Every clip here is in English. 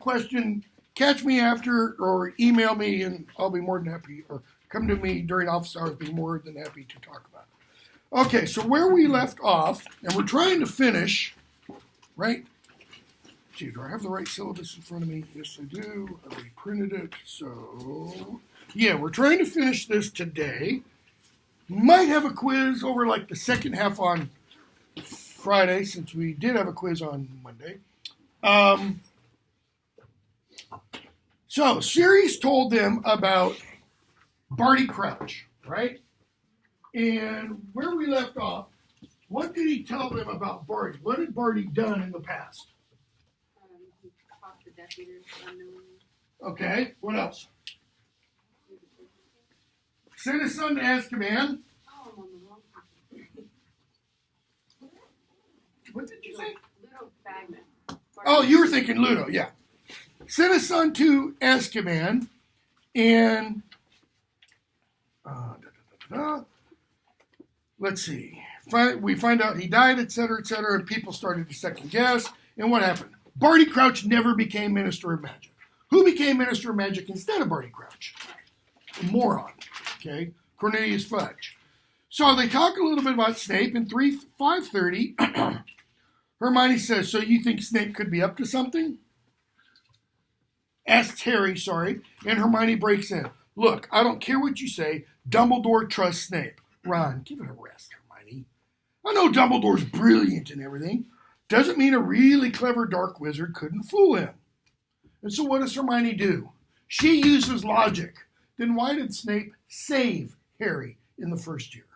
question, catch me after or email me, and I'll be more than happy, or come to me during office hours, be more than happy to talk about it. Okay, so where we left off, and we're trying to finish, right? Gee, do I have the right syllabus in front of me? Yes, I do. I already printed it. So, yeah, we're trying to finish this today. Might have a quiz over like the second half on Friday, since we did have a quiz on Monday. So, Sirius told them about Barty Crouch, right? And where we left off, what did he tell them about Barty? What had Barty done in the past? He caught the Death Eaters unknowingly. Okay, what else? Sent his son to Azkaban. Oh, I'm on the wrong one. What did you say? Ludo Bagman. Oh, you were thinking Ludo, yeah. Sent his son to Azkaban, and let's see. We find out he died, etc., and people started to second guess. And what happened? Barty Crouch never became Minister of Magic. Who became Minister of Magic instead of Barty Crouch? A moron. Okay, Cornelius Fudge. So they talk a little bit about Snape in 5:30. Hermione says, "So you think Snape could be up to something?" Asks Harry, sorry, and Hermione breaks in. "Look, I don't care what you say. Dumbledore trusts Snape." Ron, give it a rest, Hermione. I know Dumbledore's brilliant and everything. Doesn't mean a really clever dark wizard couldn't fool him. And so what does Hermione do? She uses logic. Then why did Snape save Harry in the first year?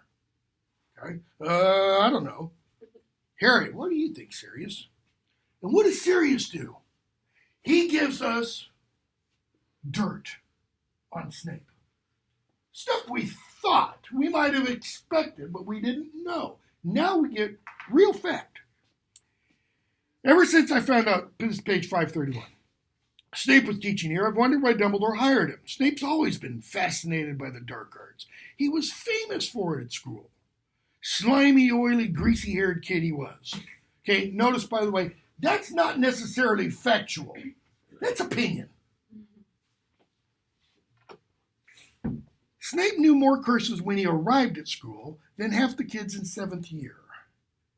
Okay, I don't know. Harry, what do you think, Sirius? And what does Sirius do? He gives us dirt on Snape. Stuff we thought we might have expected, but we didn't know. Now we get real fact. Ever since I found out, this is page 531, Snape was teaching here, I've wondered why Dumbledore hired him. Snape's always been fascinated by the dark arts. He was famous for it at school. Slimy, oily, greasy-haired kid he was. Okay, notice, by the way, that's not necessarily factual. That's opinion. Snape knew more curses when he arrived at school than half the kids in 7th year.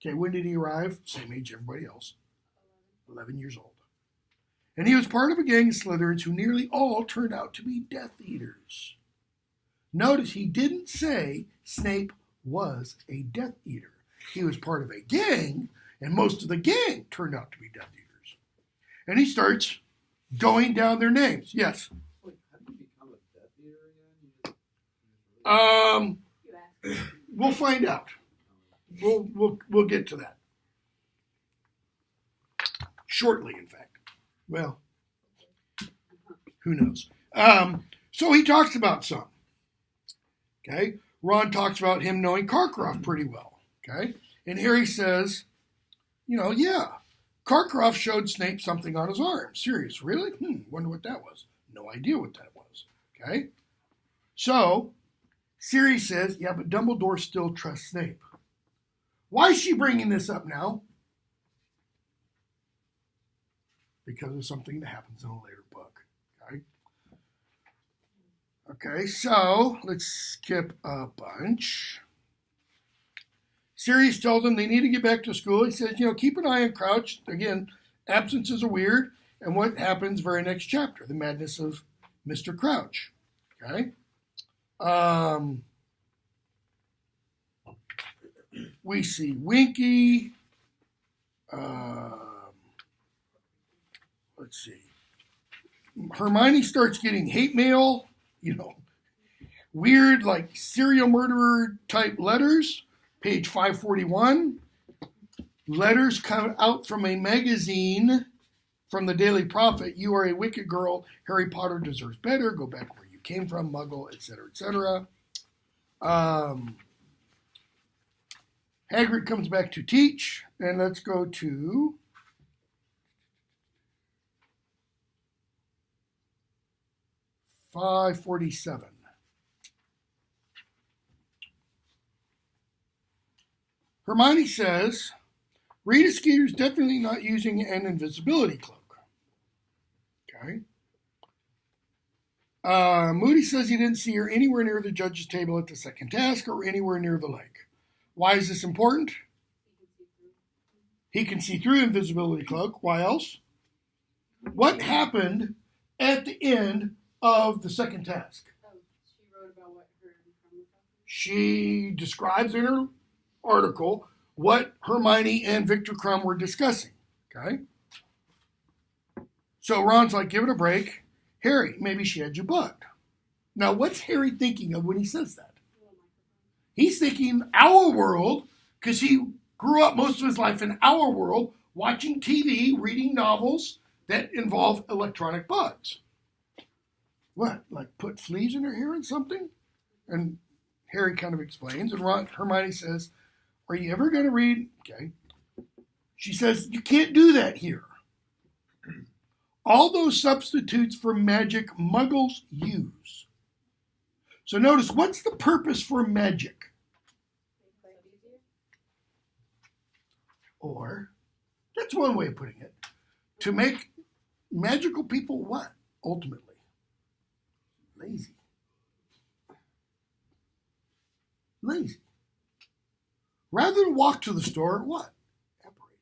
Okay, when did he arrive? Same age everybody else. 11 years old. And he was part of a gang of Slytherins who nearly all turned out to be Death Eaters. Notice he didn't say Snape was a Death Eater. He was part of a gang, and most of the gang turned out to be Death Eaters. And he starts going down their names. Yes? Wait, how did you become a Death Eater again? We'll find out. We'll get to that. Shortly, in fact. Well, who knows? So he talks about some. Okay? Ron talks about him knowing Karkaroff pretty well. Okay? And Harry says, yeah, Karkaroff showed Snape something on his arm. Serious, really? Wonder what that was. No idea what that was. Okay? So, Sirius says, yeah, but Dumbledore still trusts Snape. Why is she bringing this up now? Because of something that happens in a later book. Okay? Okay, so let's skip a bunch. Sirius tells them they need to get back to school. He says, keep an eye on Crouch. Again, absences are weird. And what happens very next chapter? The madness of Mr. Crouch. Okay? We see Winky. Let's see. Hermione starts getting hate mail, weird, like serial murderer type letters. Page 541. Letters come out from a magazine from the Daily Prophet. You are a wicked girl. Harry Potter deserves better. Go back where you came from, Muggle, etc., etc. Hagrid comes back to teach. And let's go to 547. Hermione says, Rita Skeeter's definitely not using an invisibility cloak. Okay. Moody says he didn't see her anywhere near the judge's table at the second task or anywhere near the lake. Why is this important? He can see through invisibility cloak. Why else? What happened at the end of the second task? Oh, she wrote about what her and Crumb were talking. She describes in her article what Hermione and Victor Crumb were discussing. Okay? So Ron's like, give it a break. Harry, maybe she had you bugged. Now, what's Harry thinking of when he says that? He's thinking our world, because he grew up most of his life in our world, watching TV, reading novels that involve electronic bugs. What, like put fleas in her hair and something? And Harry kind of explains, and Hermione says, are you ever going to read? Okay. She says, you can't do that here. All those substitutes for magic muggles use. So notice, what's the purpose for magic? Or, that's one way of putting it, to make magical people what, ultimately? Lazy. Lazy. Rather than walk to the store, what? Operate.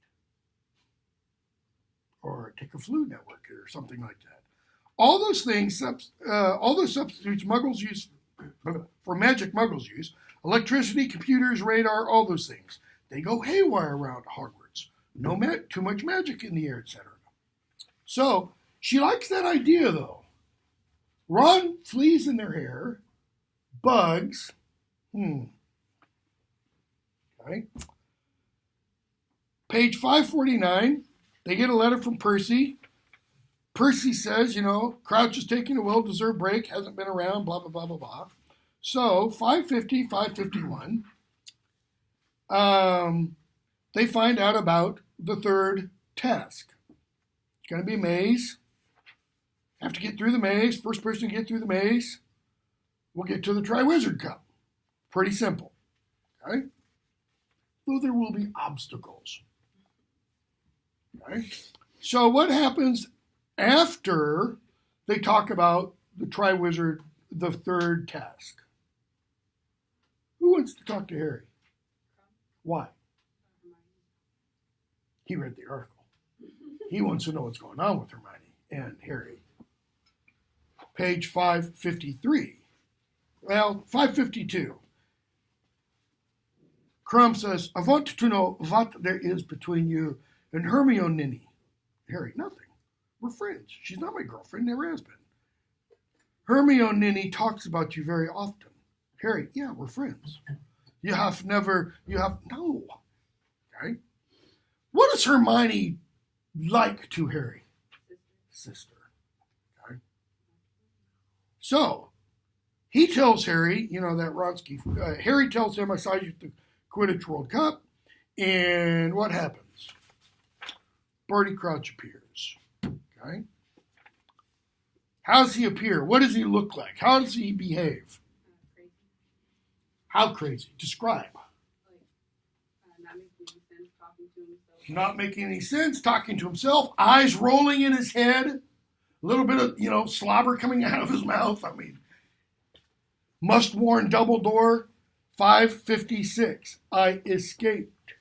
Or take a flu network or something like that. All those things, all those substitutes muggles use, for magic muggles use, electricity, computers, radar, all those things. They go haywire around Hogwarts. Too much magic in the air, etc. So, she likes that idea, though. Ron, fleas in their hair, bugs, Okay. Page 549, they get a letter from Percy. Percy says, Crouch is taking a well-deserved break, hasn't been around, blah, blah, blah, blah, blah. So, 550, 551, they find out about the third task. It's going to be a maze. Have to get through the maze. First person to get through the maze will get to the Triwizard Cup. Pretty simple. Okay? Though there will be obstacles. Okay? So what happens after they talk about the Triwizard, the third task? Who wants to talk to Harry? Why? He read the article. He wants to know what's going on with Hermione and Harry. Page 553. Well, 552. Crumb says, I want to know what there is between you and Hermione. Harry, nothing. We're friends. She's not my girlfriend, never has been. Hermione talks about you very often. Harry, yeah, we're friends. No. Okay. What is Hermione like to Harry? Sister. Okay. So, he tells Harry, that Ronsky, Harry tells him, I saw you at the Quidditch World Cup, and what happens? Barty Crouch appears. Okay. How does he appear? What does he look like? How does he behave? Crazy. How crazy? Describe. Not making any sense, talking to himself. Not making any sense, talking to himself, eyes rolling in his head, a little bit of, slobber coming out of his mouth. Must warn Dumbledore, 556. I escaped.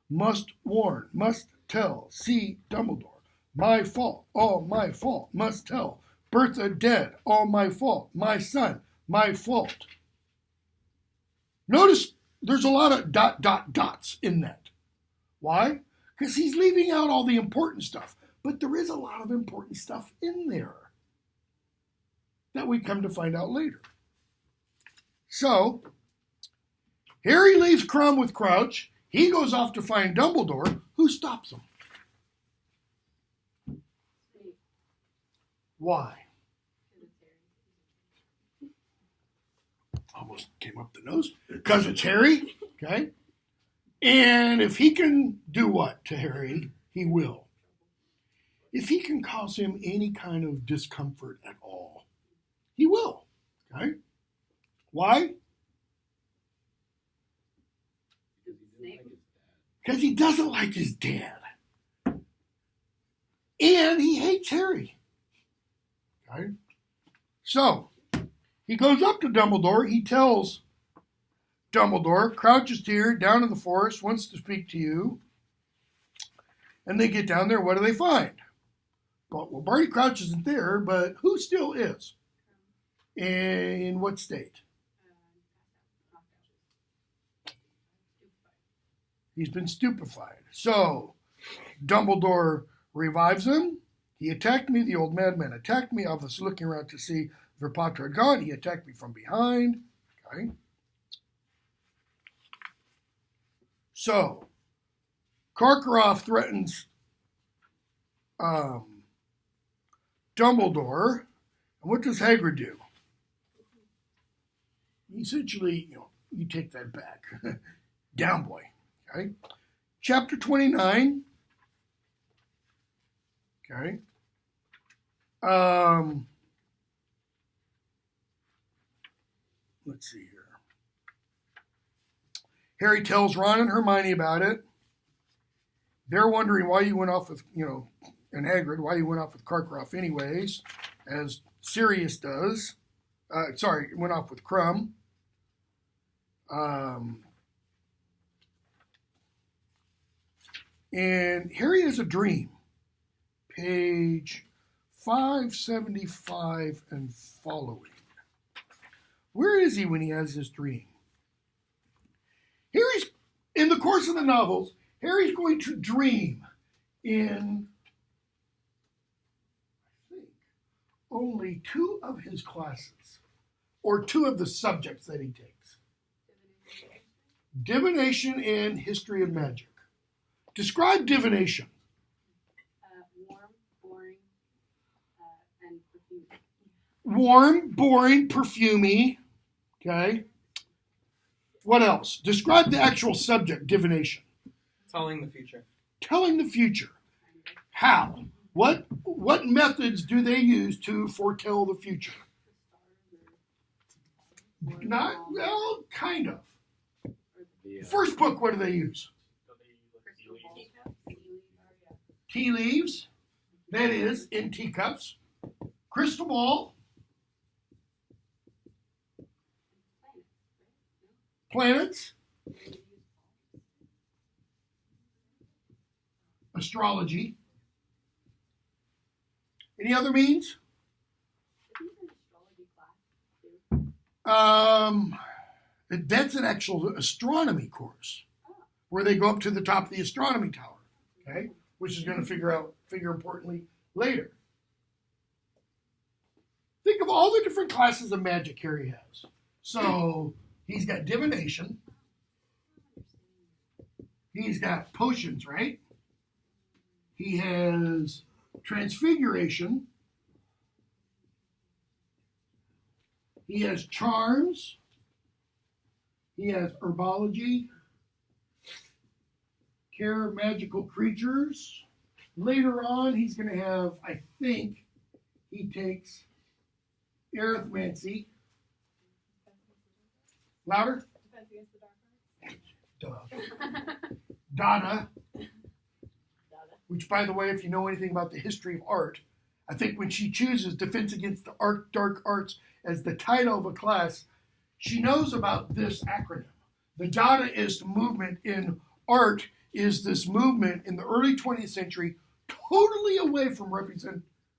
Must warn, must tell. See Dumbledore. My fault, all my fault. Must tell. Bertha dead, all my fault. My son, my fault. Notice there's a lot of ... dots in that. Why? Because he's leaving out all the important stuff. But there is a lot of important stuff in there that we come to find out later. So, Harry leaves Crumb with Crouch. He goes off to find Dumbledore. Who stops him? Why? Almost came up the nose. Because it's Harry. Okay. And if he can do what to Harry, he will. If he can cause him any kind of discomfort at all, he will. Okay? Why? Because he doesn't like his dad. And he hates Harry. Okay? So, he goes up to Dumbledore. He tells Dumbledore, Crouch is here, down in the forest, wants to speak to you. And they get down there. What do they find? Well, Barty Crouch isn't there, but who still is? In what state? He's been stupefied. So, Dumbledore revives him. He attacked me. The old madman attacked me. I was looking around to see if Potter had gone. He attacked me from behind. Okay. So, Karkaroff threatens Dumbledore. And what does Hagrid do? Essentially, you take that back. Down, boy. Okay. Chapter 29. Okay. Let's see here. Harry tells Ron and Hermione about it. They're wondering why you went off with, and Hagrid, why you went off with Karkaroff anyways, as Sirius does. Went off with Crumb. And Harry has a dream. Page 575 and following. Where is he when he has this dream? Harry's, in the course of the novels, Harry's going to dream in, I think, only 2 of his classes, or 2 of the subjects that he takes. Divination and history of magic. Describe divination. Warm, boring, and perfumey. Warm, boring, perfumey. Okay. What else? Describe the actual subject, divination. Telling the future. Telling the future. How? What methods do they use to foretell the future? Not, well, kind of. First book, what do they use? Tea leaves. That is, in teacups. Crystal ball. Planets. Astrology. Any other means? That's an actual astronomy course where they go up to the top of the astronomy tower, okay, which is going to figure importantly later. Think of all the different classes of magic Harry has. So he's got divination. He's got potions, right? He has transfiguration. He has charms. He has herbology. Care of magical creatures. Later on, he's going to have, I think, he takes arithmancy. Louder? Dada. Which, by the way, if you know anything about the history of art, I think when she chooses Defense Against the Dark Arts as the title of a class, she knows about this acronym. The Dadaist movement in art is this movement in the early 20th century totally away from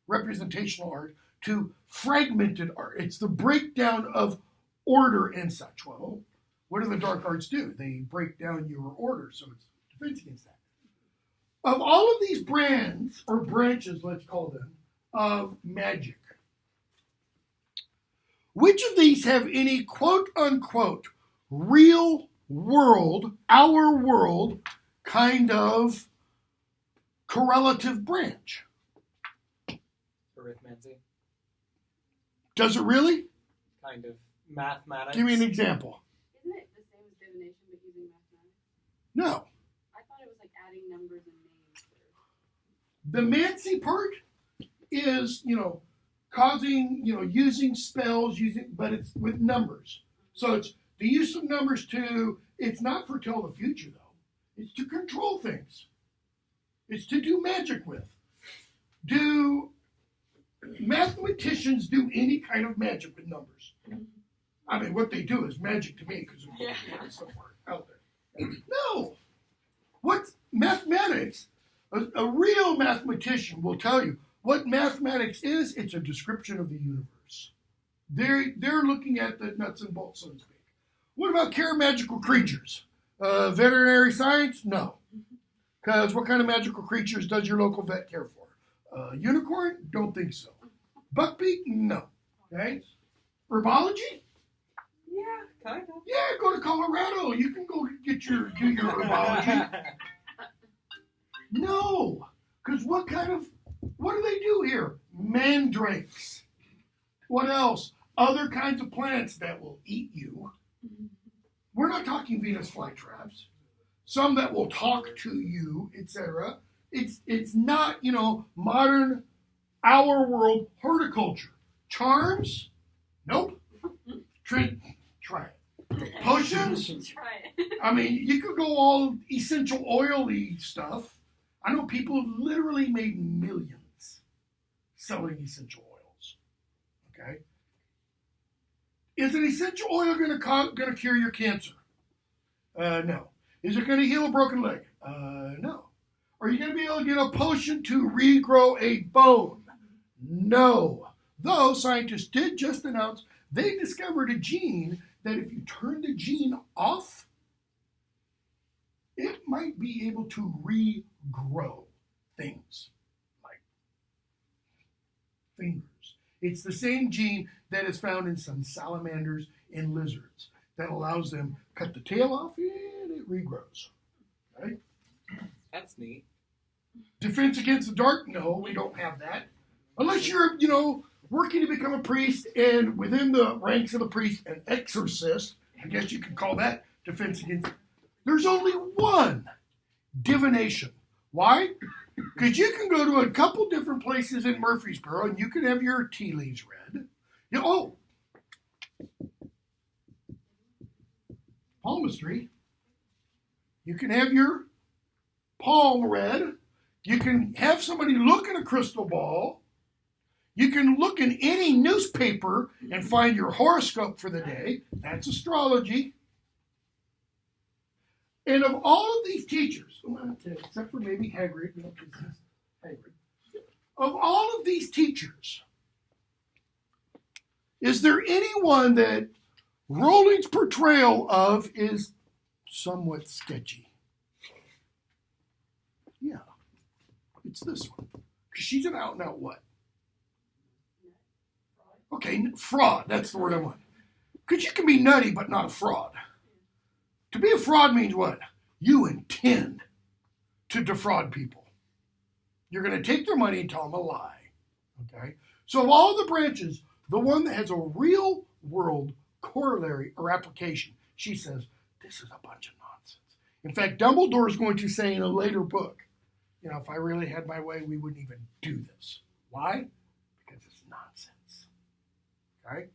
representational art to fragmented art. It's the breakdown of order and such. Well, what do the dark arts do? They break down your order, so it's defense against that. Of all of these brands, or branches, let's call them, of magic, which of these have any quote-unquote real world, our world, kind of correlative branch? Arithmancy. Does it really? Kind of. Mathematics. Give me an example. Isn't it the same as divination but using mathematics? No. I thought it was like adding numbers and names. The mancy part is, causing, using spells, but it's with numbers. So it's the use of numbers it's not foretell the future though. It's to control things. It's to do magic with. mathematicians do any kind of magic with numbers. I mean, what they do is magic to me because it's somewhere out there. No. What's mathematics? A real mathematician will tell you what mathematics is. It's a description of the universe. They're looking at the nuts and bolts, so to speak. What about magical creatures? Veterinary science? No. Because what kind of magical creatures does your local vet care for? Unicorn? Don't think so. Buckbeak? No. Okay. Herbology? Yeah, kind of. Yeah, go to Colorado. You can go do your herbology. No. Because what do they do here? Mandrakes. What else? Other kinds of plants that will eat you. We're not talking Venus flytraps. Some that will talk to you, etc. It's not, modern, our world horticulture. Charms? Nope. Try it. Potions? Try it. I mean, you could go all essential oily stuff. I know people have literally made millions selling essential oils. Okay? Is an essential oil going to cure your cancer? No. Is it going to heal a broken leg? No. Are you going to be able to get a potion to regrow a bone? No. Though scientists did just announce they discovered a gene that if you turn the gene off, it might be able to regrow things like fingers. It's the same gene that is found in some salamanders and lizards that allows them cut the tail off and it regrows. Right? That's neat. Defense against the dark? No, we don't have that. Unless you're, working to become a priest and within the ranks of the priest, an exorcist. I guess you could call that defense against. There's only one divination. Why? Because you can go to a couple different places in Murfreesboro and you can have your tea leaves read. Palmistry. You can have your palm read. You can have somebody look in a crystal ball. You can look in any newspaper and find your horoscope for the day. That's astrology. And of all of these teachers, except for maybe Hagrid, of all of these teachers, is there anyone that Rowling's portrayal of is somewhat sketchy? Yeah, it's this one. Because she's an out-and-out what? Okay, fraud. That's the word I want. Because you can be nutty, but not a fraud. To be a fraud means what? You intend to defraud people. You're going to take their money and tell them a lie. Okay? So of all the branches, the one that has a real world corollary or application, she says, this is a bunch of nonsense. In fact, Dumbledore is going to say in a later book, if I really had my way, we wouldn't even do this. Why? Because it's nonsense. Okay?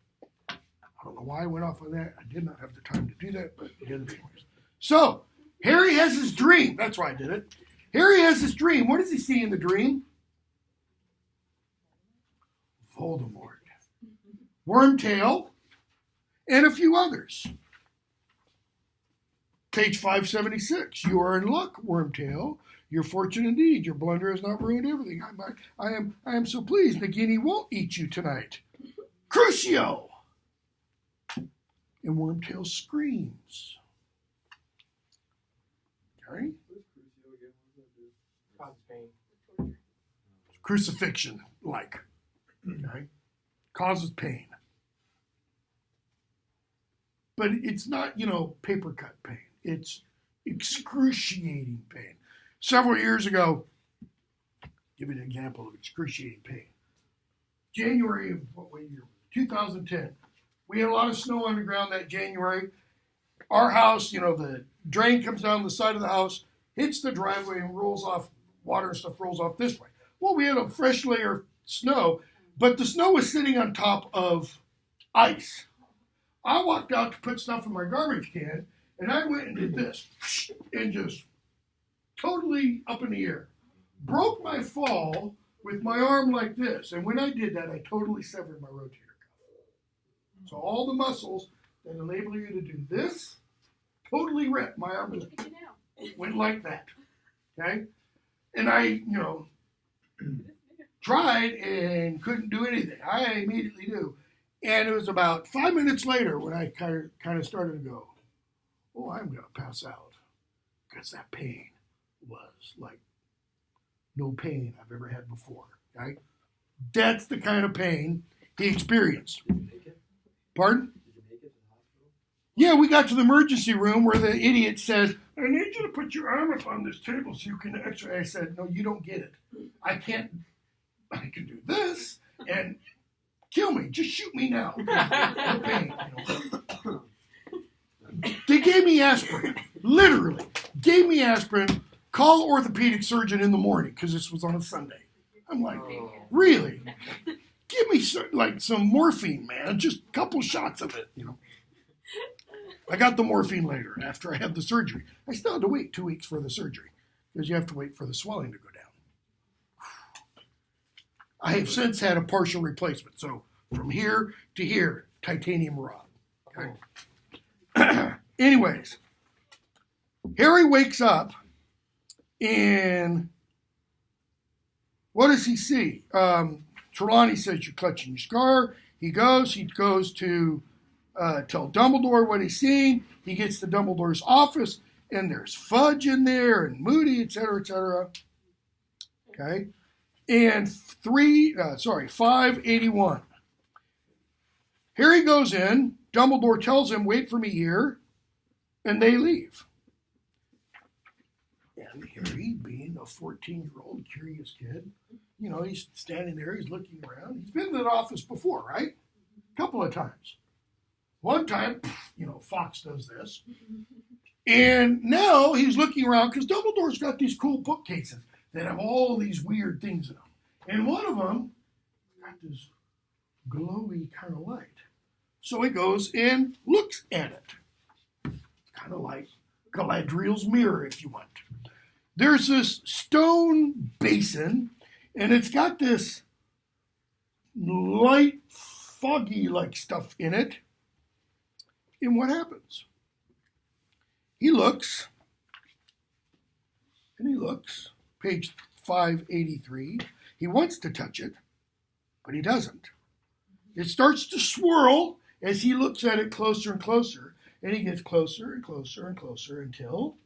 I don't know why I went off on that. I did not have the time to do that, but did it anyways. So, Harry has his dream. That's why I did it. Harry has his dream. What does he see in the dream? Voldemort, Wormtail, and a few others. Page 576. You are in luck, Wormtail. Your fortune indeed. Your blunder has not ruined everything. I am so pleased. Nagini won't eat you tonight. Crucio! And Wormtail screams. Okay? Cause pain. Crucifixion, like. Okay? Causes pain. But it's not, paper cut pain. It's excruciating pain. Several years ago, give you an example of excruciating pain. January of what year? 2010. We had a lot of snow on the ground that January. Our house, the drain comes down the side of the house, hits the driveway and rolls off, water and stuff rolls off this way. Well, we had a fresh layer of snow, but the snow was sitting on top of ice. I walked out to put stuff in my garbage can, and I went and did this, and just totally up in the air. Broke my fall with my arm like this. And when I did that, I totally severed my rotator cuff. So all the muscles that enable you to do this totally ripped. My arm just Look at you now. went like that. Okay? And I, tried and couldn't do anything. I immediately knew. And it was about 5 minutes later when I kind of started to go, oh, I'm going to pass out. Because that pain was like no pain I've ever had before. Okay? That's the kind of pain he experienced. Did you make it? Pardon? Did you make it to the hospital? Yeah, we got to the emergency room where the idiot said, I need you to put your arm up on this table so you can x-ray. I said, no, you don't get it. I can do this and kill me. Just shoot me now. No pain. They gave me aspirin. Literally. Gave me aspirin. Call orthopedic surgeon in the morning because this was on a Sunday. I'm like, really? Give me some morphine, man. Just a couple shots of it, I got the morphine later after I had the surgery. I still had to wait 2 weeks for the surgery because you have to wait for the swelling to go down. I have since had a partial replacement. So from here to here, titanium rod. Okay. Anyways, Harry wakes up and what does he see? Trelawney says, you're clutching your scar. He goes to tell Dumbledore what he's seen. He gets to Dumbledore's office, and there's Fudge in there, and Moody, etc., etc. Okay? And 581. Harry goes in. Dumbledore tells him, wait for me here, and they leave. And Harry, being a 14-year-old curious kid, he's standing there, he's looking around. He's been to the office before, right? A couple of times. One time, Fox does this. And now he's looking around because Dumbledore's got these cool bookcases that have all these weird things in them. And one of them got this glowy kind of light. So he goes and looks at it. It's kind of like Galadriel's mirror, if you want. There's this stone basin, and it's got this light, foggy-like stuff in it. And what happens? He looks, and he looks, page 583. He wants to touch it, but he doesn't. It starts to swirl as he looks at it closer and closer, and he gets closer and closer and closer until...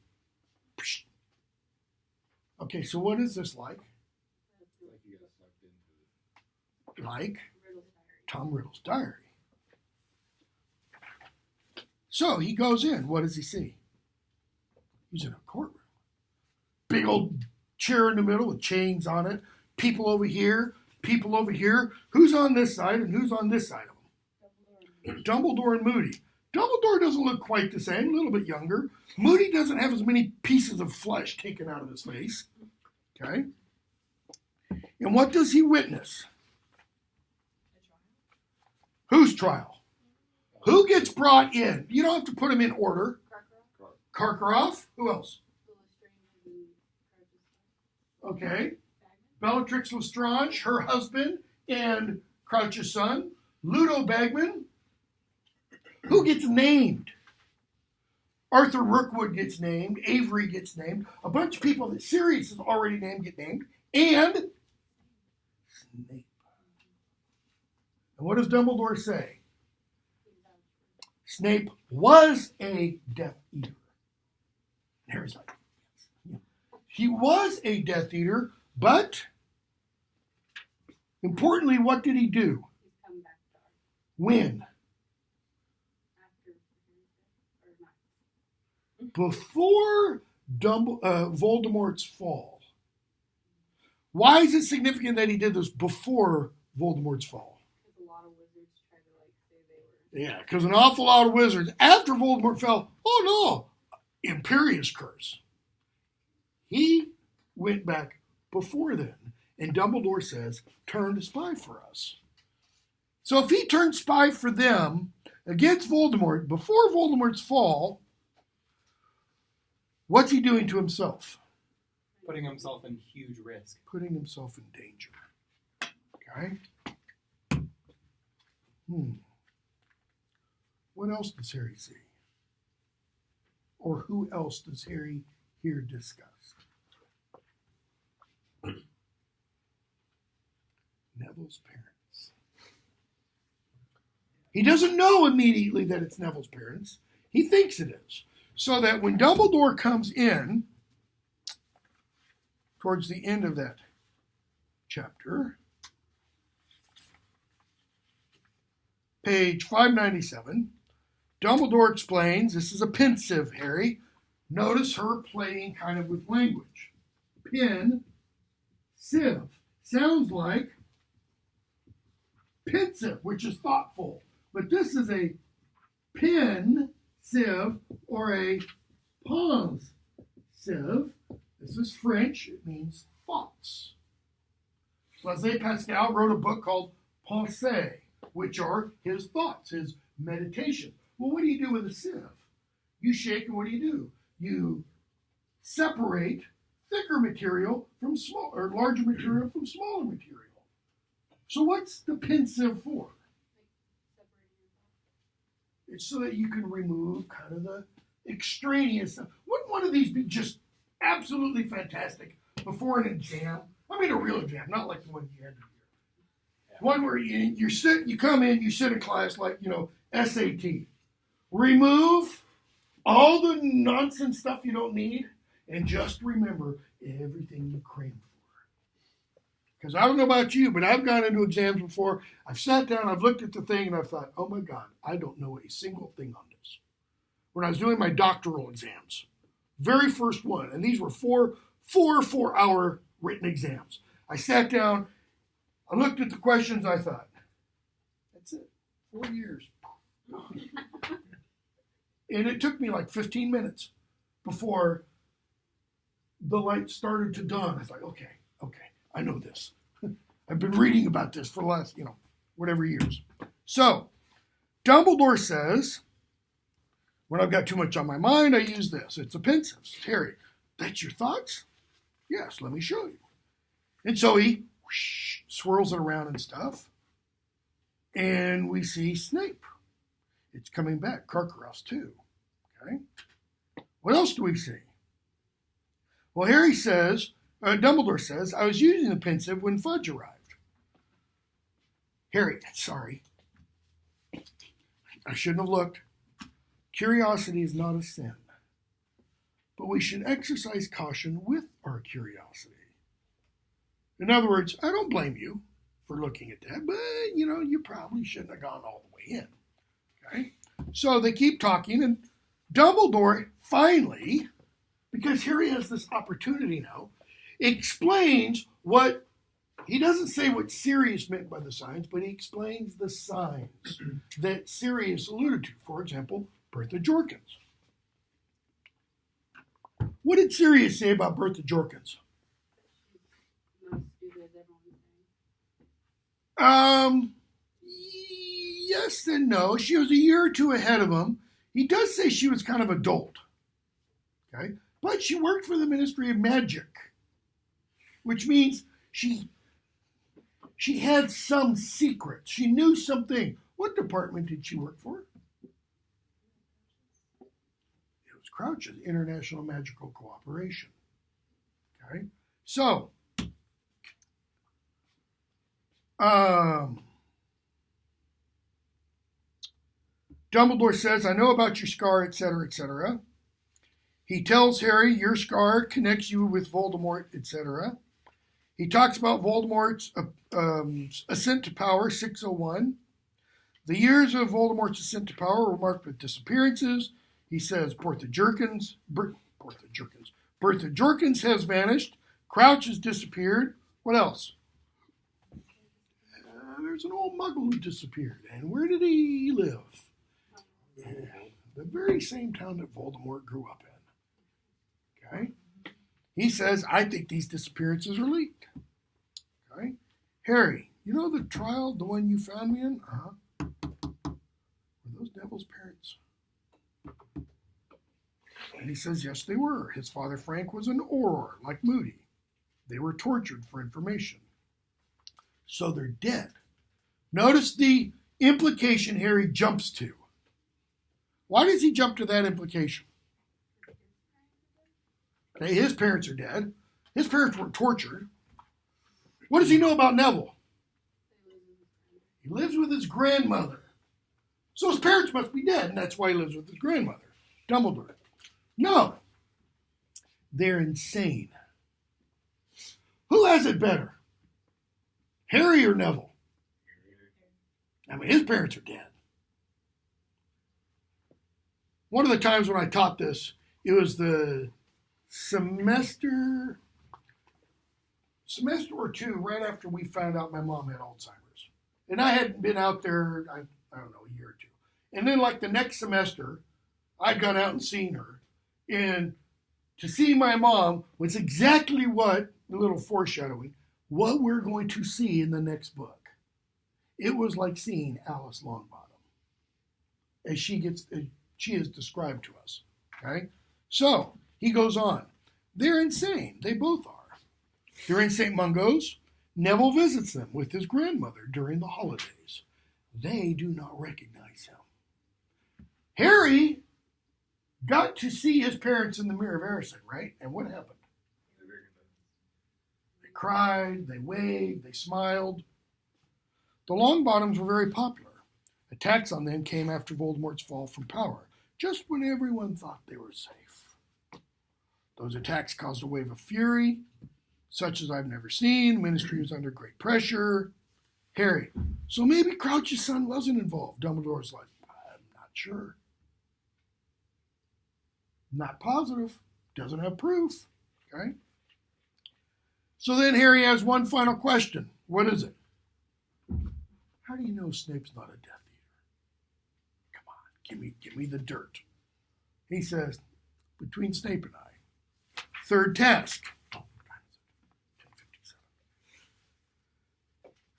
Okay, so what is this like? Like you got sucked into it. Like Tom Riddle's diary. So he goes in. What does he see? He's in a courtroom. Big old chair in the middle with chains on it. People over here. People over here. Who's on this side and who's on this side of them? Dumbledore and Moody. Dumbledore doesn't look quite the same, a little bit younger. Moody doesn't have as many pieces of flesh taken out of his face. Okay? And what does he witness? Whose trial? Who gets brought in? You don't have to put them in order. Karkaroff. Who else? Okay. Bellatrix Lestrange, her husband, and Crouch's son. Ludo Bagman. Who gets named? Arthur Rookwood gets named. Avery gets named. A bunch of people that Sirius has already named get named. And Snape. And what does Dumbledore say? Snape was a Death Eater. And Harry's like, yes. He was a Death Eater, but importantly, what did he do? When? Before Voldemort's fall. Why is it significant that he did this before Voldemort's fall? A lot of wizards try to say they were. Yeah, because an awful lot of wizards, after Voldemort fell, oh no, Imperius curse. He went back before then, and Dumbledore says, turn to spy for us. So if he turned spy for them against Voldemort before Voldemort's fall, what's he doing to himself? Putting himself in huge risk. Putting himself in danger. Okay. What else does Harry see? Or who else does Harry hear discussed? Neville's parents. He doesn't know immediately that it's Neville's parents. He thinks it is. So that when Dumbledore comes in, towards the end of that chapter, page 597, Dumbledore explains, this is a pensive Harry. Notice her playing kind of with language. Pen, sieve. Sounds like pensive, which is thoughtful. But this is a pen sieve or a pause sieve. This is French. It means thoughts. Blaise Pascal wrote a book called Pensées, which are his thoughts, his meditation. Well, what do you do with a sieve? You shake, and what do? You separate thicker material from small, or larger material from smaller material. So what's the pensieve for? It's so that you can remove kind of the extraneous stuff. Wouldn't one of these be just absolutely fantastic before an exam? I mean a real exam, not like the one you had to hear. One where you come in, you sit in class like, SAT. Remove all the nonsense stuff you don't need and just remember everything you crammed for. Because I don't know about you, but I've gone into exams before. I've sat down, I've looked at the thing, and I've thought, oh my God, I don't know a single thing on this. When I was doing my doctoral exams, very first one, and these were four 4-hour written exams. I sat down, I looked at the questions, I thought, that's it, 4 years. And it took me like 15 minutes before the light started to dawn. I thought, okay, I know this. I've been reading about this for the last, whatever years. So, Dumbledore says, when I've got too much on my mind, I use this. It's a pensive. Harry, that's your thoughts? Yes, let me show you. And so he swirls it around and stuff. And we see Snape. It's coming back. Karkaroff's too. Okay. What else do we see? Well, Dumbledore says, I was using the pensive when Fudge arrived. Harry, sorry. I shouldn't have looked. Curiosity is not a sin. But we should exercise caution with our curiosity. In other words, I don't blame you for looking at that, but, you probably shouldn't have gone all the way in. Okay? So they keep talking, and Dumbledore finally, because Harry has this opportunity now, explains what, he doesn't say what Sirius meant by the signs, but he explains the signs that Sirius alluded to. For example, Bertha Jorkins. What did Sirius say about Bertha Jorkins? Not stupid as everyone's saying. Yes and no. She was a year or two ahead of him. He does say she was kind of adult. Okay? But she worked for the Ministry of Magic, which means she had some secrets. She knew something. What department did she work for? It was Crouch's International Magical Cooperation. Okay? So, Dumbledore says, I know about your scar, etc., etc. He tells Harry, your scar connects you with Voldemort, etc. He talks about Voldemort's ascent to power, 601. The years of Voldemort's ascent to power were marked with disappearances. He says Bertha Jorkins has vanished. Crouch has disappeared. What else? There's an old muggle who disappeared. And where did he live? The very same town that Voldemort grew up in. Okay? He says, I think these disappearances are leaked. Okay? Harry, you know the trial, the one you found me in? Were those Neville's parents? And he says, yes, they were. His father, Frank, was an Auror, like Moody. They were tortured for information. So they're dead. Notice the implication Harry jumps to. Why does he jump to that implication? Okay, his parents are dead. His parents were tortured. What does he know about Neville? He lives with his grandmother. So his parents must be dead, and that's why he lives with his grandmother, Dumbledore. No. They're insane. Who has it better? Harry or Neville? I mean, his parents are dead. One of the times when I taught this, it was the semester or two right after we found out my mom had Alzheimer's. And I hadn't been out there, I don't know, a year or two. And then like the next semester, I'd gone out and seen her. And to see my mom was exactly what, a little foreshadowing, what we're going to see in the next book. It was like seeing Alice Longbottom as she is described to us. Okay? So he goes on. They're insane. They both are. They're in St. Mungo's. Neville visits them with his grandmother during the holidays. They do not recognize him. Harry got to see his parents in the Mirror of Erised, right? And what happened? They cried, they waved, they smiled. The Longbottoms were very popular. Attacks on them came after Voldemort's fall from power, just when everyone thought they were safe. Those attacks caused a wave of fury, such as I've never seen. The Ministry was under great pressure. Harry, so maybe Crouch's son wasn't involved. Dumbledore's like, I'm not sure. Not positive. Doesn't have proof. Okay? So then Harry has one final question. What is it? How do you know Snape's not a Death Eater? Come on, give me the dirt. He says, between Snape and I. Third task.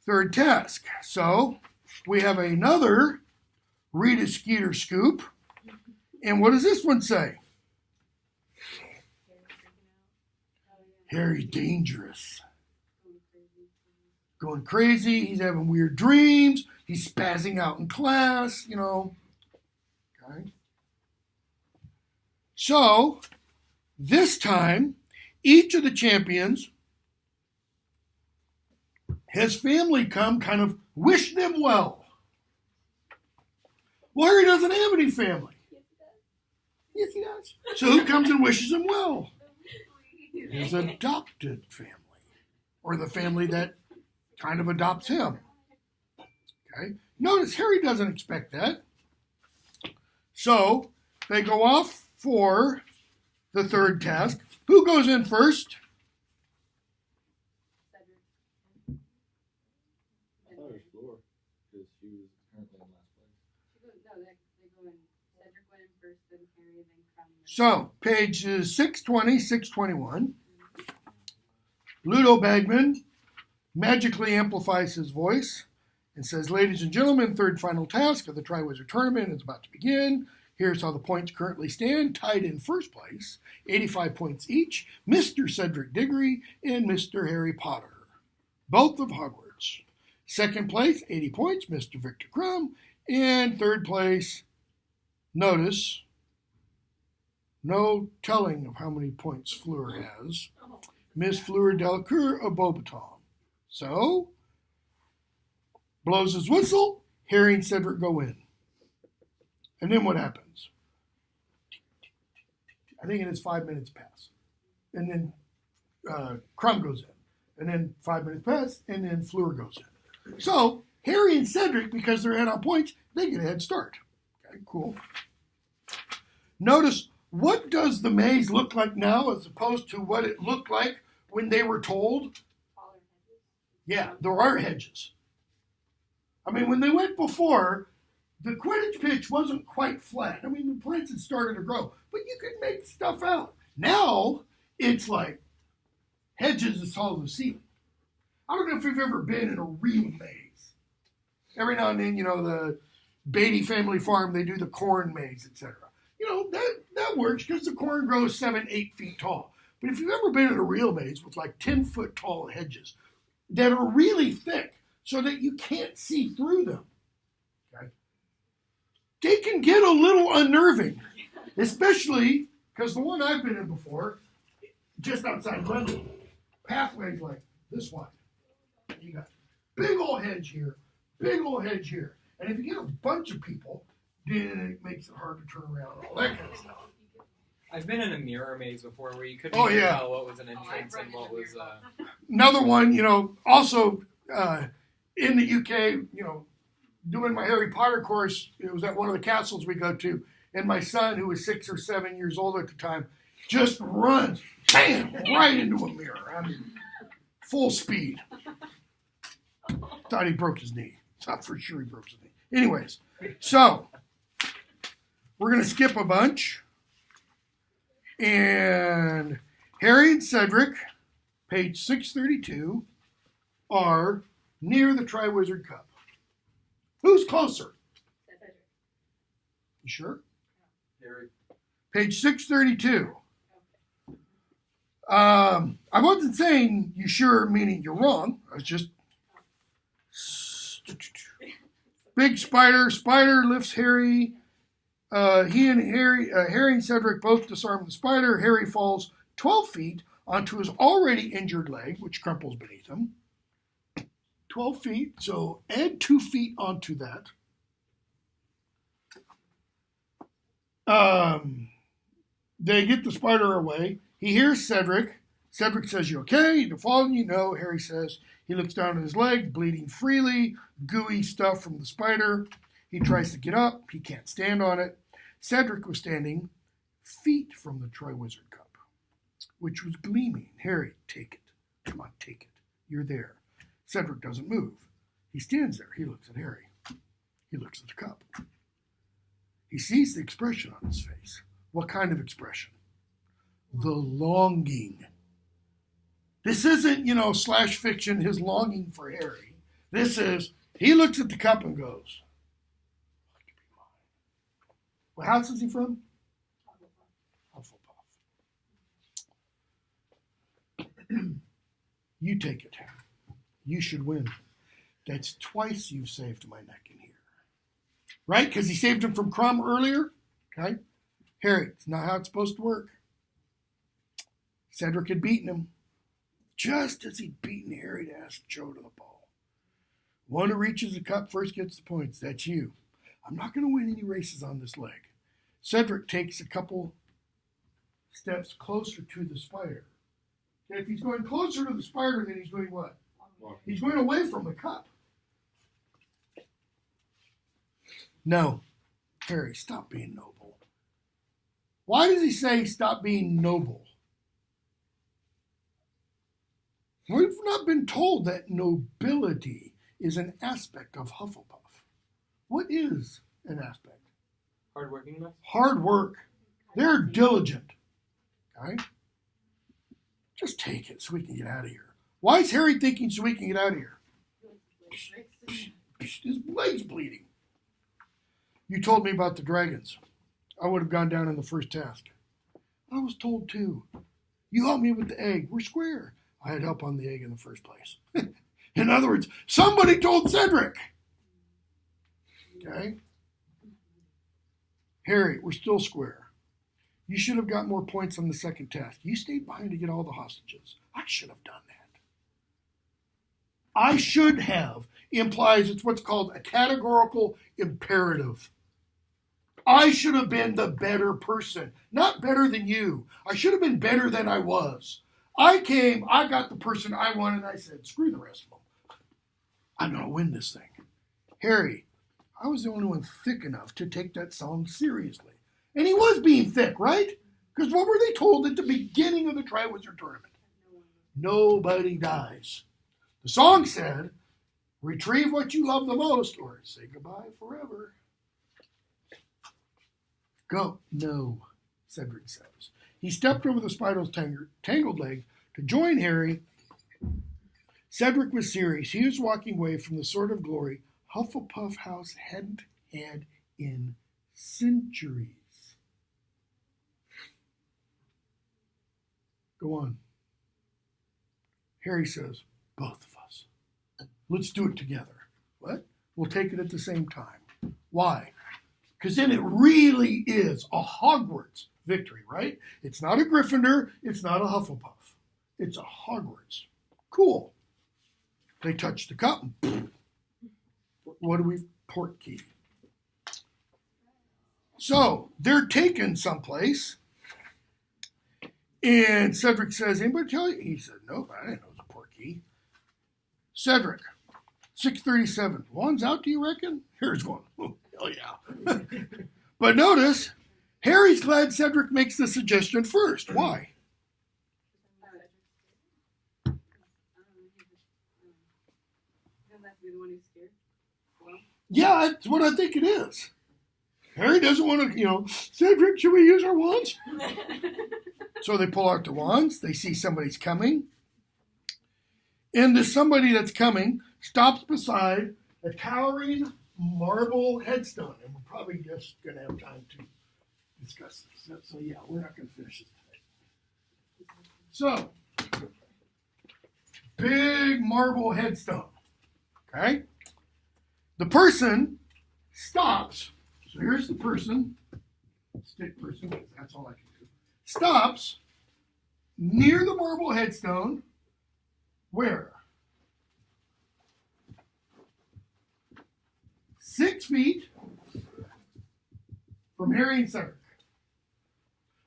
Third task. So we have another Rita Skeeter scoop. And what does this one say? Harry's dangerous. Going crazy. He's having weird dreams. He's spazzing out in class, you know. Okay. So, this time, each of the champions, his family come kind of wish them well. Well, Harry doesn't have any family. Yes, he does. So who comes and wishes him well? His adopted family. Or the family that kind of adopts him. Okay. Notice Harry doesn't expect that. So they go off for the third task. Who goes in first? I thought it was Fleur, because she was currently in last place. They go in. Cedric went in first, then Harry, then Crumb. So, pages 620, 621. Ludo Bagman magically amplifies his voice and says, ladies and gentlemen, third final task of the Triwizard Tournament is about to begin. Here's how the points currently stand. Tied in first place, 85 points each, Mr. Cedric Diggory and Mr. Harry Potter, both of Hogwarts. Second place, 80 points, Mr. Victor Crumb. And third place, notice, no telling of how many points Fleur has, Miss Fleur Delacour of Beaubaton. So, blows his whistle, Harry and Cedric go in. And then what happens? I think it is 5 minutes pass. And then Crumb goes in. And then 5 minutes pass, and then Fleur goes in. So, Harry and Cedric, because they're ahead on points, they get a head start. Okay, cool. Notice, what does the maze look like now as opposed to what it looked like when they were told? Taller hedges. Yeah, there are hedges. I mean, when they went before, the Quidditch pitch wasn't quite flat. I mean, the plants had started to grow, but you could make stuff out. Now, it's like hedges as tall as the ceiling. I don't know if you've ever been in a real maze. Every now and then, you know, the Beatty family farm, they do the corn maze, etc. You know, that works because the corn grows 7, 8 feet tall. But if you've ever been in a real maze with like 10-foot tall hedges, that are really thick so that you can't see through them. Okay? They can get a little unnerving, especially because the one I've been in before, just outside London, pathways like this one. You got big old hedge here, big old hedge here. And if you get a bunch of people, then it makes it hard to turn around and all that kind of stuff. I've been in a mirror maze before where you couldn't Oh, even yeah. tell what was an entrance and what was Another one, also in the UK, doing my Harry Potter course, it was at one of the castles we go to, and my son, who was 6 or 7 years old at the time, just runs, bam, right into a mirror. I mean, full speed. Thought he broke his knee. Thought for sure he broke his knee. Anyways, so we're going to skip a bunch. And Harry and Cedric, page 632, are near the Triwizard Cup. Who's closer? You sure? Harry. Page 632. I wasn't saying you sure, meaning you're wrong. I was just... Big spider. Spider lifts Harry. Harry and Cedric both disarm the spider. Harry falls 12 feet onto his already injured leg, which crumples beneath him. 12 feet, so add 2 feet onto that. They get the spider away. He hears Cedric. Cedric says, "You okay? You fallen?" No. Harry says he looks down at his leg, bleeding freely, gooey stuff from the spider. He tries to get up. He can't stand on it. Cedric was standing feet from the Triwizard Cup, which was gleaming. "Harry, take it. Come on, take it. You're there." Cedric doesn't move. He stands there. He looks at Harry. He looks at the cup. He sees the expression on his face. What kind of expression? The longing. This isn't, slash fiction, his longing for Harry. This is, he looks at the cup and goes, what house is he from? Hufflepuff. You take it. You should win. That's twice you've saved my neck in here. Right? Because he saved him from Crumb earlier. Okay? Harry, it's not how it's supposed to work. Cedric had beaten him. Just as he'd beaten Harry to ask Joe to the ball. One who reaches the cup first gets the points. That's you. I'm not going to win any races on this leg. Cedric takes a couple steps closer to the spider. Okay, if he's going closer to the spider, then he's doing what? He's going away from the cup. No. Harry, stop being noble. Why does he say stop being noble? We've not been told that nobility is an aspect of Hufflepuff. What is an aspect? hardworkingness. Hard work. They're diligent. Okay? Just take it so we can get out of here. Why is Harry thinking so we can get out of here? His leg's bleeding. You told me about the dragons. I would have gone down in the first task. I was told too. You helped me with the egg. We're square. I had help on the egg in the first place. In other words, somebody told Cedric. Okay? Harry, we're still square. You should have got more points on the second task. You stayed behind to get all the hostages. I should have done that. I should have implies it's what's called a categorical imperative. I should have been the better person, not better than you. I should have been better than I was. I came, I got the person I wanted, and I said, screw the rest of them. I'm going to win this thing. Harry, I was the only one thick enough to take that song seriously. And he was being thick, right? Because what were they told at the beginning of the Triwizard Tournament? Nobody dies. The song said, retrieve what you love the most, or say goodbye forever. Go. No, Cedric says. He stepped over the spider's tangled leg to join Harry. Cedric was serious. He was walking away from the sort of glory Hufflepuff House hadn't had in centuries. Go on. Harry says, both of us. Let's do it together. What? We'll take it at the same time. Why? Because then it really is a Hogwarts victory, right? It's not a Gryffindor. It's not a Hufflepuff. It's a Hogwarts. Cool. They touch the cup. What do we? Portkey. So they're taken someplace. And Cedric says, anybody tell you? He said, nope, I didn't know it was a portkey. Cedric, 637. One's out, do you reckon? Here's one. Oh, hell yeah. But notice, Harry's glad Cedric makes the suggestion first. Why? Yeah, that's what I think it is. Harry doesn't want to, Cedric, should we use our wands? So they pull out their wands. They see somebody's coming. And this somebody that's coming stops beside a towering marble headstone. And we're probably just going to have time to discuss this. So yeah, we're not going to finish this today. So, big marble headstone. Okay? The person stops. So here's the person, stick person, because that's all I can do. Stops near the marble headstone. Where? 6 feet from Harry and Cedric.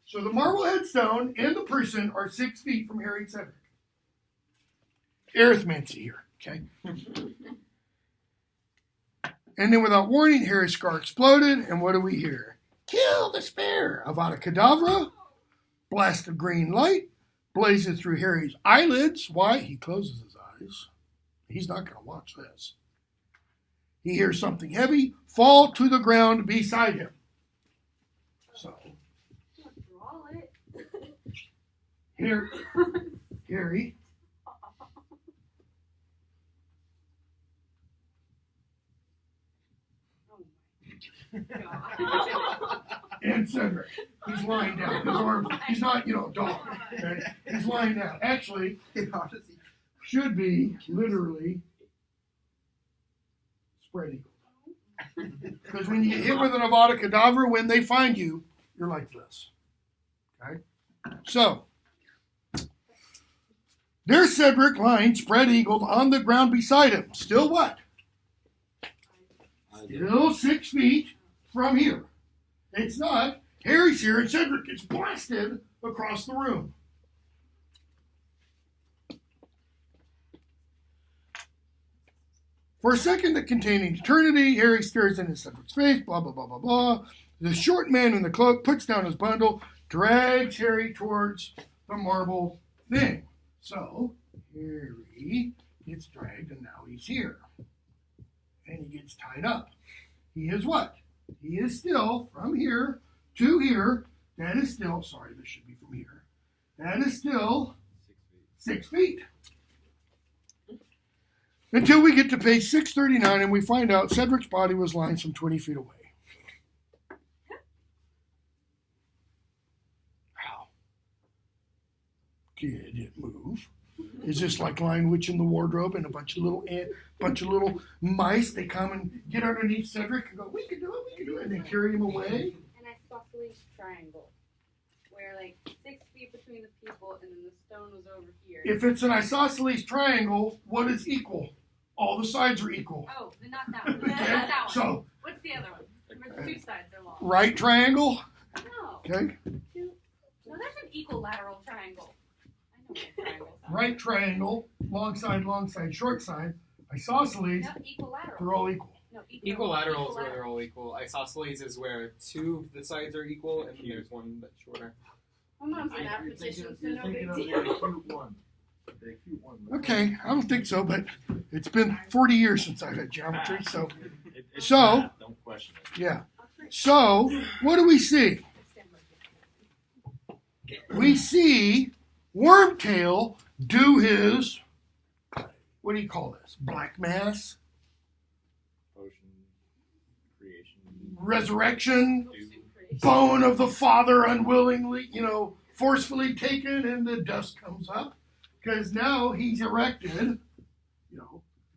So the marble headstone and the person are 6 feet from Harry and Cedric. Arithmancy here, okay? And then without warning, Harry's scar exploded, and what do we hear? Kill the spare! Avada Kedavra, blast of green light, blazes through Harry's eyelids. Why? He closes his eyes. He's not going to watch this. He hears something heavy fall to the ground beside him. So, here, Harry. And Cedric. He's lying down. His arms, he's not, dog. Okay? He's lying down. Actually, should be literally spread eagle. Because when you get hit with an Avada Kedavra, when they find you, you're like this. Okay? So, there's Cedric lying spread eagled on the ground beside him. Still what? Still 6 feet from here. It's not. Harry's here and Cedric gets blasted across the room. For a second that contained eternity, Harry stares into Cedric's face, blah, blah, blah, blah, blah. The short man in the cloak puts down his bundle, drags Harry towards the marble thing. So, Harry gets dragged and now he's here. And he gets tied up. He is what? He is still, from here to here, that is still, sorry, this should be from here. That is still 6 feet. Until we get to page 639 and we find out Cedric's body was lying some 20 feet away. How? Did it move? Is this like Lion Witch in the wardrobe and a bunch of little mice? They come and get underneath Cedric and go, we can do it, and they carry him away. An isosceles triangle, where 6 feet between the people, and then the stone was over here. If it's an isosceles triangle, what is equal? All the sides are equal. Oh, then not that one. Okay, Not that one. so What's the other one? Where the two sides are long. right triangle. No. Okay. No, that's an equilateral triangle. I know what triangles are. Right triangle, long side, short side. Isosceles, No, equilateral. they're all equal. No, Equilateral is where they're all equal. Isosceles is where two of the sides are equal and there's one that's shorter. My mom's a mathematician, so You're no thinking big of deal. the acute one. The acute one. Okay, I don't think so, but it's been 40 years since I've had geometry, so It's So- math, don't question it. yeah. So, what do we see? We see Wormtail do his, what do you call this? Black Mass? Potion creation. Resurrection? Bone of the Father unwillingly, forcefully taken, and the dust comes up. Because now he's erected,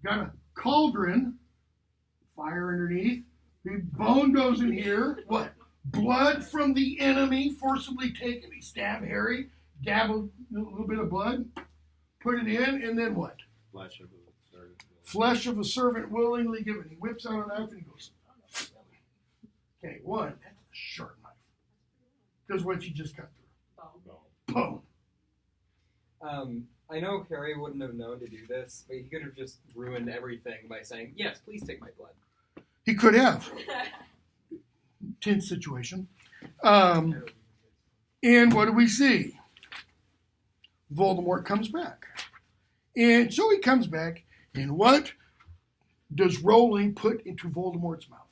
got a cauldron, fire underneath. The bone goes in here. What? Blood from the enemy forcibly taken. He stabbed Harry, dab a little bit of blood, put it in, and then what? Flesh of a servant. Flesh of a servant willingly given. He whips out a knife and he goes, okay, one, that's a sharp knife. Because what you just cut through. Boom. I know Harry wouldn't have known to do this, but he could have just ruined everything by saying, "Yes, please take my blood." He could have. Tense situation. And what do we see? Voldemort comes back. And so he comes back, and what does Rowling put into Voldemort's mouth?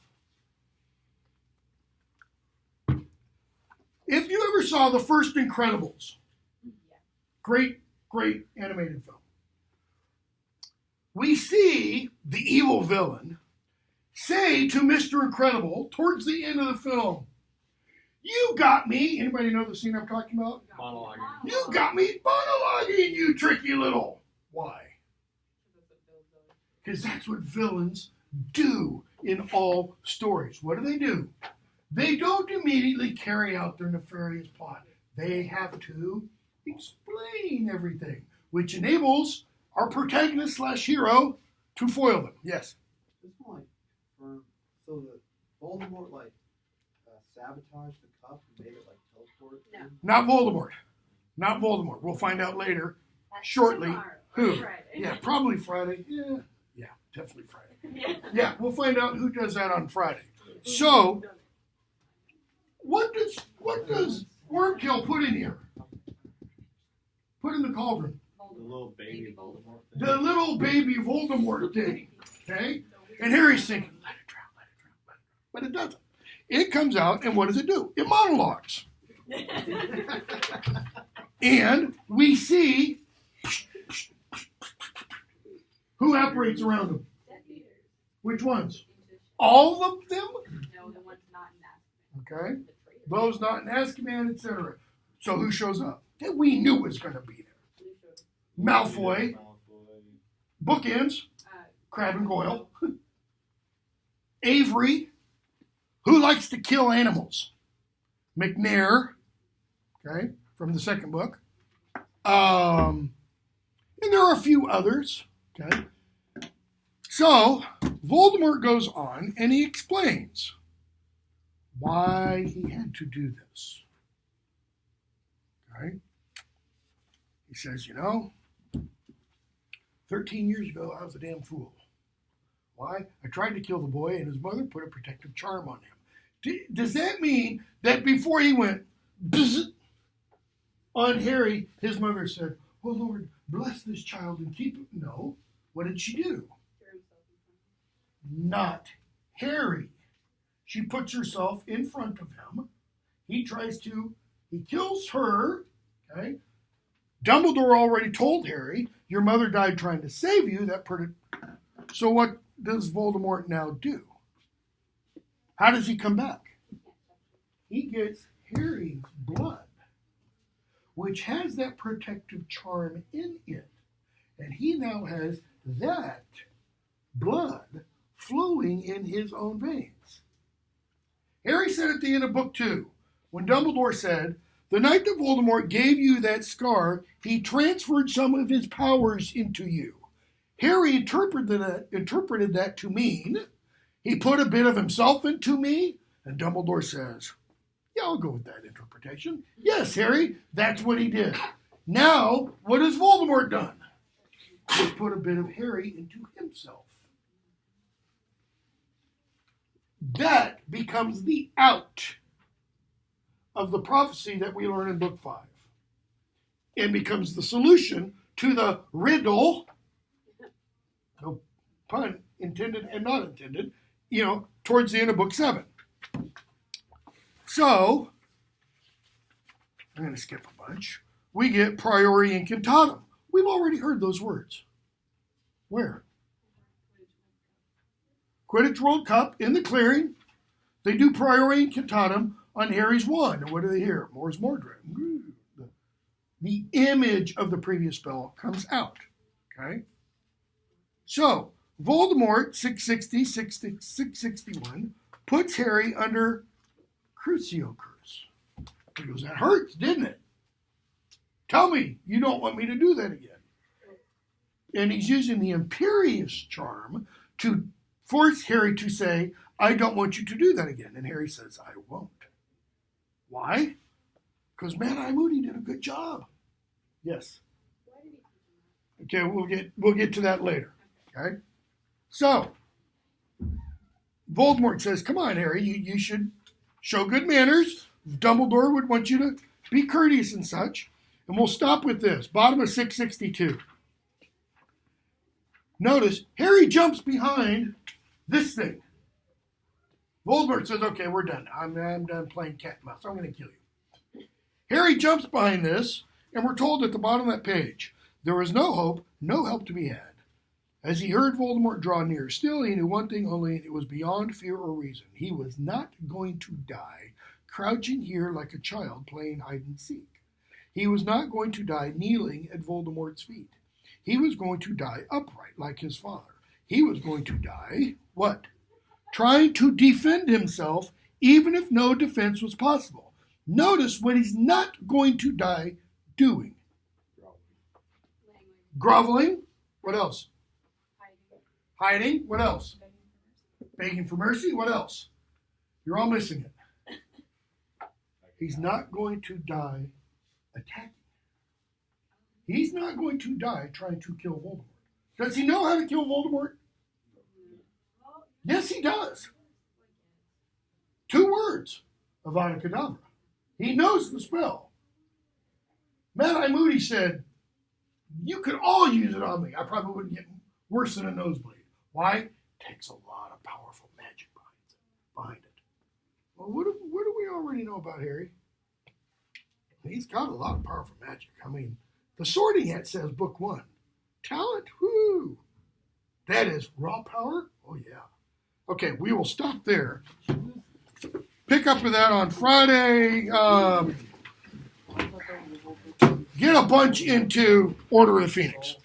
If you ever saw the first Incredibles, great animated film, we see the evil villain say to Mr. Incredible towards the end of the film, "You got me." Anybody know the scene I'm talking about? Monologue. "You got me monologuing, you tricky little." Why? Because that's what villains do in all stories. What do? They don't immediately carry out their nefarious plot. They have to explain everything, which enables our protagonist / hero to foil them. Yes? It's more like, so the Voldemort sabotaged the cup and made it like teleport. No. Not Voldemort. Not Voldemort. We'll find out later. Shortly. Tomorrow. Who? Friday. Yeah, probably Friday. Yeah, definitely Friday. Yeah. Yeah, we'll find out who does that on Friday. So, what does Wormkill put in here? Put in the cauldron. The little baby Voldemort thing. The little baby Voldemort thing. Okay? And Harry's thinking, let it drown. But it doesn't. It comes out, and what does it do? It monologues. And we see who operates around them. Which ones? All of them? No, the one's not in that. Okay. Those not in Azkaban, etc. So who shows up? That we knew was going to be there. Malfoy. Bookends. Crab and Goyle. Avery. Who likes to kill animals? McNair. Okay. From the second book. And there are a few others. Okay. So, Voldemort goes on and he explains why he had to do this. Okay? He says, 13 years ago, I was a damn fool. Why? I tried to kill the boy and his mother put a protective charm on him. Does that mean that before he went bzz, on Harry, his mother said, "Oh Lord, bless this child and keep him"? No. What did she do? Not Harry. She puts herself in front of him. He kills her. Okay. Dumbledore already told Harry, your mother died trying to save you. So what does Voldemort now do? How does he come back? He gets Harry's blood, which has that protective charm in it. And he now has that blood flowing in his own veins. Harry said at the end of book 2, when Dumbledore said, the night that Voldemort gave you that scar, he transferred some of his powers into you. Harry interpreted that to mean he put a bit of himself into me, and Dumbledore says, yeah, I'll go with that interpretation. Yes, Harry, that's what he did. Now, what has Voldemort done? He's put a bit of Harry into himself. That becomes the out of the prophecy that we learn in book 5. And becomes the solution to the riddle, no pun intended and not intended, towards the end of book 7. So, I'm going to skip a bunch. We get priori incantatem. We've already heard those words. Where? Quidditch World Cup in the clearing. They do priori incantatem on Harry's wand. And what do they hear? More's Mordred. The image of the previous spell comes out. Okay? So, Voldemort, 660, 661, puts Harry under Crucio curse. He goes, that hurts, didn't it? Tell me you don't want me to do that again. And he's using the Imperious charm to force Harry to say, I don't want you to do that again. And Harry says, I won't. Why? Because Mad-Eye Moody did a good job. Yes. Why did he teach him Okay, we'll get to that later. Okay? So, Voldemort says, come on, Harry, you should show good manners. Dumbledore would want you to be courteous and such. And we'll stop with this. Bottom of 662. Notice, Harry jumps behind this thing. Voldemort says, okay, we're done. I'm done playing cat and mouse. I'm going to kill you. Harry jumps behind this, and we're told at the bottom of that page, there was no hope, no help to be had. As he heard Voldemort draw near, still he knew one thing only, and it was beyond fear or reason. He was not going to die crouching here like a child playing hide and seek. He was not going to die kneeling at Voldemort's feet. He was going to die upright like his father. He was going to die, what? Trying to defend himself even if no defense was possible. Notice what he's not going to die doing. Groveling. What else? Hiding. What else? Begging for mercy. What else? You're all missing it. He's not going to die attacking. He's not going to die trying to kill Voldemort. Does he know how to kill Voldemort? Yes, he does. 2 words. Avada Kedavra. He knows the spell. Mad-Eye Moody said, you could all use it on me. I probably wouldn't get worse than a nosebleed. Why? It takes a lot of powerful magic behind it. Well, what do we already know about Harry? He's got a lot of powerful magic. I mean, the Sorting Hat says book 1. Talent? Whoo! That is raw power? Oh, yeah. Okay, we will stop there. Pick up with that on Friday. Get a bunch into Order of the Phoenix.